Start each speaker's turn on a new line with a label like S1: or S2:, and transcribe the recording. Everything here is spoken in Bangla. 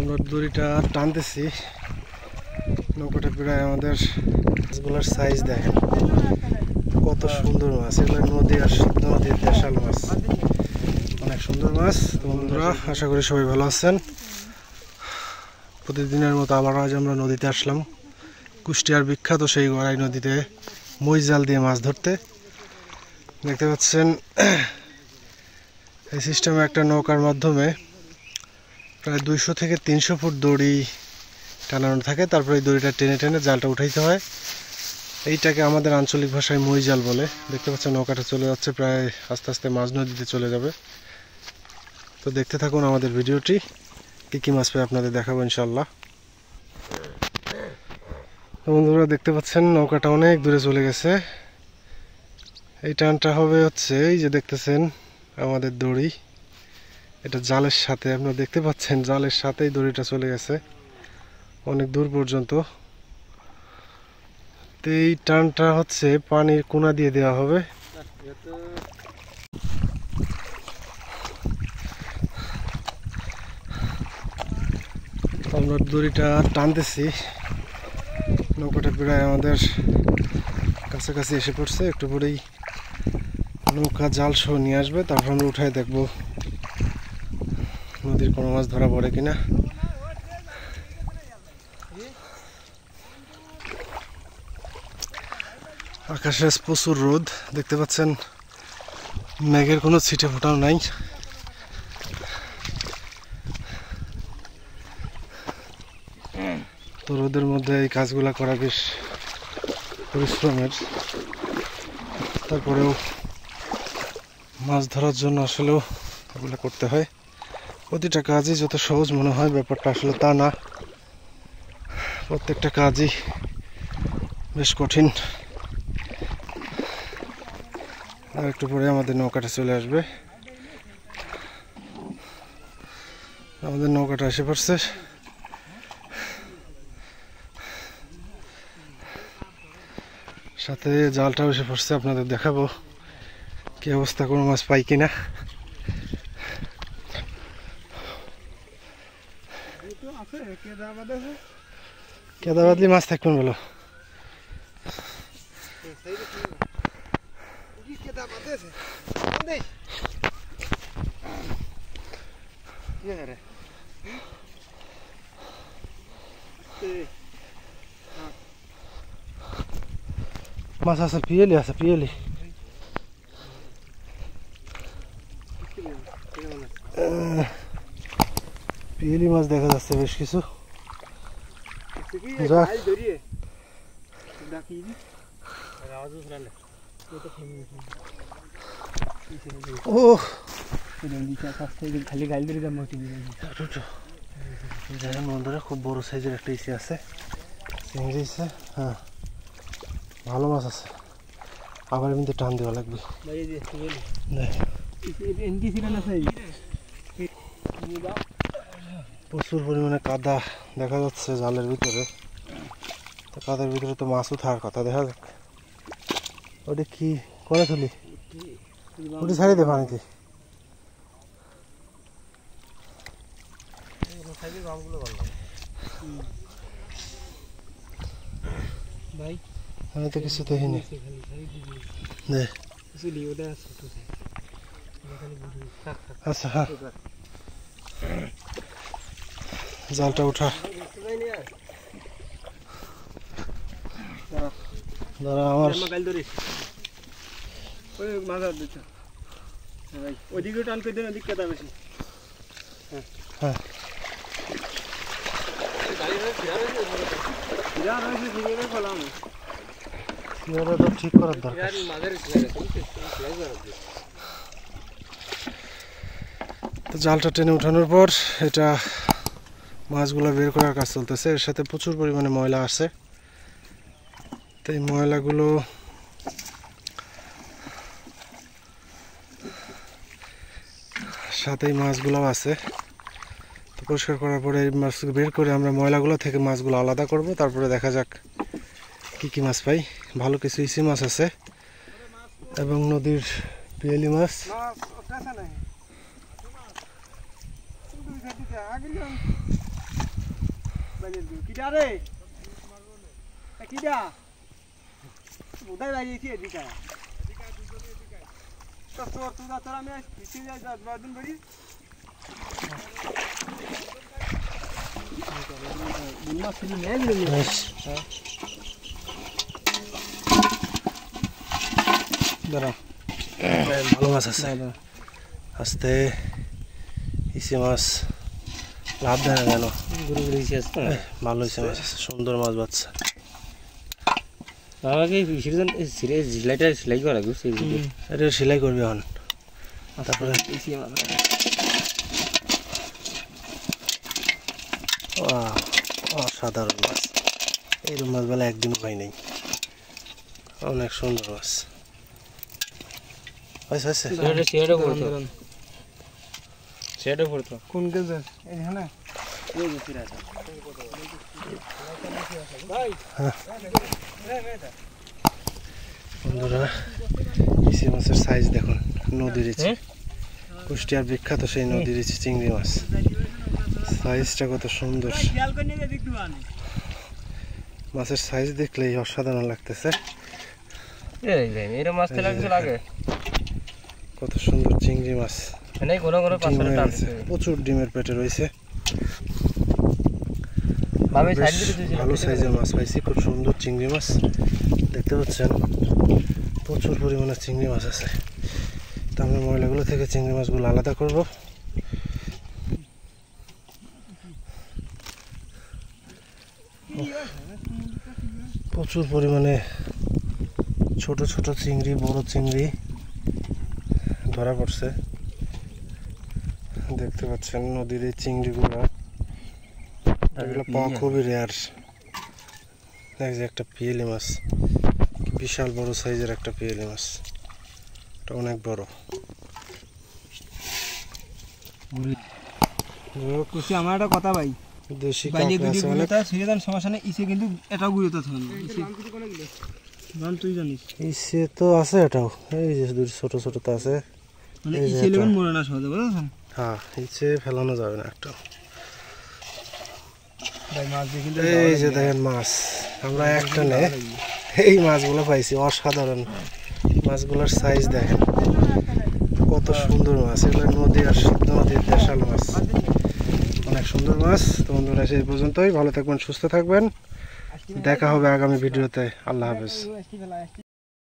S1: আমরা দড়িটা টানতেছি, নৌকাটা প্রায় আমাদের মাছগুলোর সাইজ দেখেন কত সুন্দর মাছ। এগুলো নদীর দেশাল মাছ, অনেক সুন্দর মাছ। তো বন্ধুরা, আশা করি সবাই ভালো আছেন। প্রতিদিনের মতো আবার আজ আমরা নদীতে আসলাম, কুষ্টিয়ার বিখ্যাত সেই গড়াই নদীতে মই জাল দিয়ে মাছ ধরতে। দেখতে পাচ্ছেন এই সিস্টেমে একটা নৌকার মাধ্যমে প্রায় 200 থেকে 300 ফুট দড়ি টানানো থাকে। তারপরে এই দড়িটা টেনে টেনে জালটা উঠাইতে হয়। এইটাকে আমাদের আঞ্চলিক ভাষায় মই জাল বলে। দেখতে পাচ্ছেন নৌকাটা চলে যাচ্ছে, প্রায় আস্তে আস্তে মাঝ নদীতে চলে যাবে। তো দেখতে থাকুন আমাদের ভিডিওটি, কী কী মাছ পাই আপনাদের দেখাবো ইনশাল্লাহ। বন্ধুরা, দেখতে পাচ্ছেন নৌকাটা অনেক দূরে চলে গেছে। এই টানটা হবে হচ্ছে এই যে দেখতেছেন আমাদের দড়ি, এটা জালের সাথে, আপনারা দেখতে পাচ্ছেন জালের সাথেই দড়িটা চলে গেছে অনেক দূর পর্যন্ত। তো এই টানটা হচ্ছে পানির কোনা দিয়ে দেওয়া হবে। আমরা দড়িটা টানতেছি, নৌকাটা প্রায় আমাদের কাছাকাছি এসে পড়ছে। একটু পরেই নৌকা জাল সহ নিয়ে আসবে, তারপর আমরা উঠায় দেখবো নদীর কোনো মাছ ধরা পড়ে কিনা। আকাশে প্রচুর রোদ, দেখতে পাচ্ছেন মেঘের কোনো ছিটে ফোটাও নাই। তো রোদের মধ্যে এই কাজগুলা করা বেশ পরিশ্রমের। তারপরেও মাছ ধরার জন্য আসলেও এগুলো করতে হয়। প্রতিটা কাজই যত সহজ মনে হয়, ব্যাপারটা আসলে তা না। প্রত্যেকটা কাজই বেশ কঠিন। আর একটু পরে আমাদের নৌকাটা চলে আসবে। আমাদের নৌকাটা এসে পড়ছে। সাথে জালটাও এসে পড়ছে, আপনাদের দেখাবো কি অবস্থা, কোনো মাছ পাই কিনা। কেদা বাদলি মাছ থাকবেন বলো। মাছ আছে, পিয়েলি আছে, পিয়েলি। পিয়েলি মাছ দেখা যাচ্ছে বেশ কিছু। বন্ধুরা, খুব বড় সাইজের একটা ইসে আছে, চিংড়ি ইসে। হ্যাঁ, ভালো মাছ আছে, আবার কিন্তু টান দেওয়া লাগবে। প্রচুর পরিমাণে কাদা দেখা যাচ্ছে জালের ভিতরে। তো কাদার ভিতরে তো মাছও থাকার কথা, দেখা যাক। ওটা কি করে তুলি, ওটি ছাড়িয়ে দে পানিতে। আমি তো কিছু দেখিনি। আচ্ছা, হ্যাঁ, জালটা উঠা। দাঁড়া, আমার ওইদিকে টান করে দেন, ওদিক কেদা বেশি। হ্যাঁ, তো ঠিক করার দরকার। তো জালটা টেনে উঠানোর পর এটা মাছগুলো বের করার কাজ চলতেছে। এর সাথে প্রচুর পরিমাণে ময়লা আছে। তো এই ময়লাগুলো সাথে মাছগুলো আছে। তো পরিষ্কার করার পরে এই মাছগুলো বের করে আমরা ময়লাগুলো থেকে মাছগুলো আলাদা করব। তারপরে দেখা যাক কি কি মাছ পাই। ভালো কিছু ইসি মাছ আছে এবং নদীর পিয়েলি মাছ।
S2: কিডা রে কিডা উদাই বাইছি এদিকে তো তোর তুই তোর আমি কিছু যাই বাদন বড়ি বুলমা ফিলি নেই দিলে
S1: দাঁড়া ভালো মাছ আছে আস্তে ইসে মাছ লাভ দেয় না কেন ভালো হয়েছে মাছ সুন্দর মাছ বাচ্চা
S3: আমাকে সিজন সিলাইটা সেলাই করা লাগবে
S1: এটা সেলাই করবি এখন তারপরে অসাধারণ মাছ এইরকম মাছ বেলা একদিনও পাই নাই অনেক সুন্দর মাছ
S3: সেটা পড়তো
S2: কোন গেছে এখানে
S1: বন্ধুরা ইসে মাছের সাইজ দেখুন নদীর ইচে কুষ্টিয়ার বিখ্যাত সেই নদীর ইচে চিংড়ি মাছ সাইজটা কত সুন্দর মাছের সাইজ দেখলেই অসাধারণ লাগতেছে কত সুন্দর চিংড়ি মাছ প্রচুর ডিমের পেটে রয়েছে ভালো সাইজের মাছ পাইছি খুব সুন্দর চিংড়ি মাছ দেখতে পাচ্ছেন প্রচুর পরিমাণে চিংড়ি মাছ আছে তো আমরা ময়লাগুলো থেকে চিংড়ি মাছগুলো আলাদা করব প্রচুর পরিমাণে ছোট ছোট চিংড়ি বড় চিংড়ি ধরা পড়ছে দেখতে পাচ্ছেন নদীর এই চিংড়িগুলো এগুলো পাওয়া খুবই রেয়ার একটা পিয়েলি মাছ বিশাল বড় সাইজের একটা পিয়েলি মাছ এটা অনেক বড়
S2: আমার একটা কথা ভাই
S1: দেশি
S2: সমস্যা নেই ইসে কিন্তু এটাও গুরুত্ব তুই জানিস
S1: ইসে তো আছে এটাও এই যে দুই ছোট ছোট তো আছে
S2: মানে ইসে লেবেন মরে না সহজে বুঝছেন
S1: হ্যাঁ ইসে ফেলানো যাবে না একটা
S2: এই
S1: যে দেখেন মাছ আমরা একটা নে এই মাছগুলো পাইছি অসাধারণ মাছগুলোর সাইজ দেখেন কত সুন্দর মাছ এগুলো নদীর দেশাল মাছ অনেক সুন্দর মাছ তো বন্ধুরা সেই পর্যন্তই ভালো থাকবেন সুস্থ থাকবেন দেখা হবে আগামী ভিডিওতে আল্লাহ হাফেজ